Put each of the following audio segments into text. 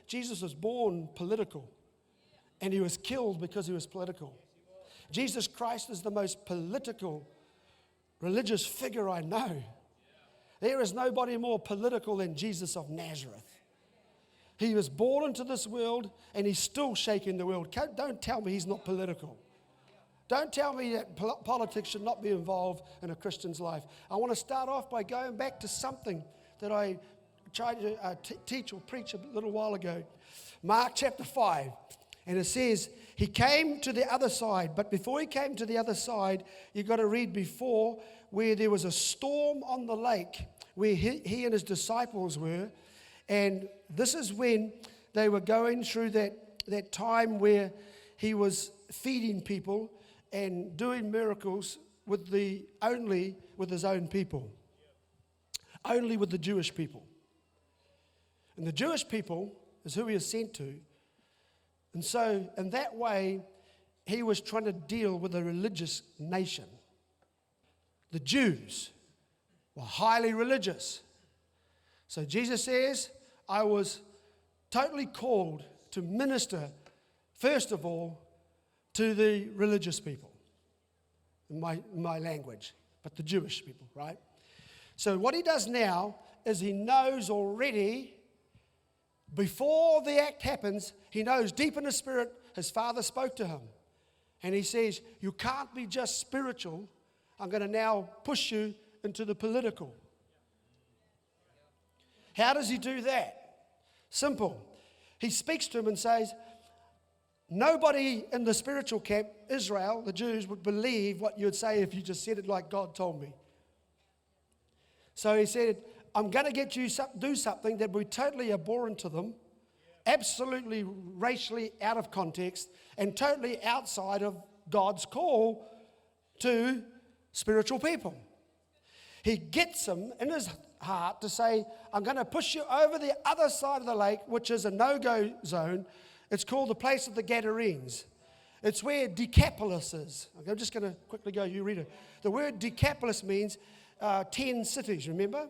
Jesus was born political, and he was killed because he was political. Jesus Christ is the most political religious figure I know. There is nobody more political than Jesus of Nazareth. He was born into this world, and he's still shaking the world. Don't tell me he's not political. Don't tell me that politics should not be involved in a Christian's life. I want to start off by going back to something that I tried to teach or preach a little while ago. Mark chapter 5. And it says, he came to the other side. But before he came to the other side, you've got to read before, where there was a storm on the lake, where he and his disciples were. And this is when they were going through that time where he was feeding people and doing miracles only with his own people. Only with the Jewish people. And the Jewish people is who he is sent to. And so, in that way, he was trying to deal with a religious nation. The Jews were highly religious. So Jesus says, I was totally called to minister, first of all, to the religious people, in my language, but the Jewish people, right? So what he does now is he knows already, before the act happens, he knows deep in his spirit, his Father spoke to him. And he says, you can't be just spiritual. I'm going to now push you into the political. How does he do that? Simple. He speaks to him and says, nobody in the spiritual camp, Israel, the Jews, would believe what you would say if you just said it like God told me. So he said, I'm going to get you to do something that will be totally abhorrent to them, absolutely racially out of context, and totally outside of God's call to spiritual people. He gets them in his heart to say, I'm going to push you over the other side of the lake, which is a no-go zone. It's called the place of the Gadarenes. It's where Decapolis is. Okay, I'm just going to quickly go, you read it. The word Decapolis means 10 cities, remember?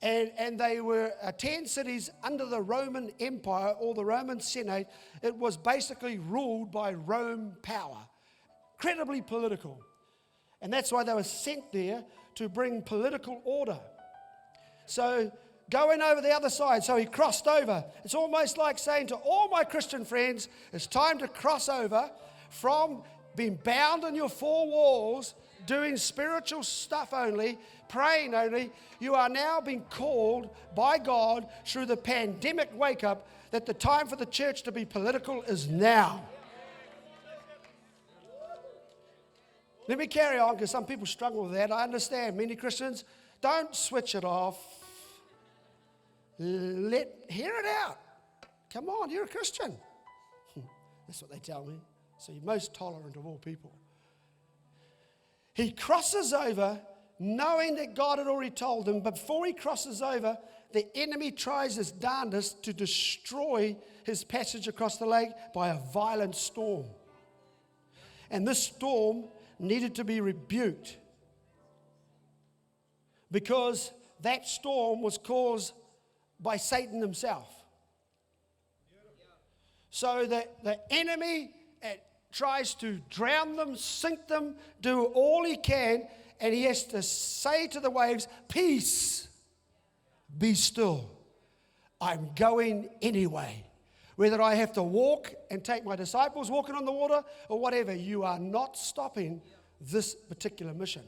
And they were 10 cities under the Roman Empire or the Roman Senate. It was basically ruled by Rome power. Incredibly political. And that's why they were sent there to bring political order. So going over the other side, so he crossed over. It's almost like saying to all my Christian friends, it's time to cross over from being bound in your four walls, doing spiritual stuff only, praying only. You are now being called by God through the pandemic wake-up that the time for the church to be political is now. Let me carry on, because some people struggle with that. I understand. Many Christians don't switch it off. Hear it out. Come on, you're a Christian. That's what they tell me. So you're most tolerant of all people. He crosses over knowing that God had already told him, but before he crosses over, the enemy tries his darndest to destroy his passage across the lake by a violent storm. And this storm needed to be rebuked because that storm was caused by Satan himself. So that the enemy tries to drown them, sink them, do all he can, and he has to say to the waves, peace, be still. I'm going anyway. Whether I have to walk and take my disciples walking on the water or whatever, you are not stopping this particular mission.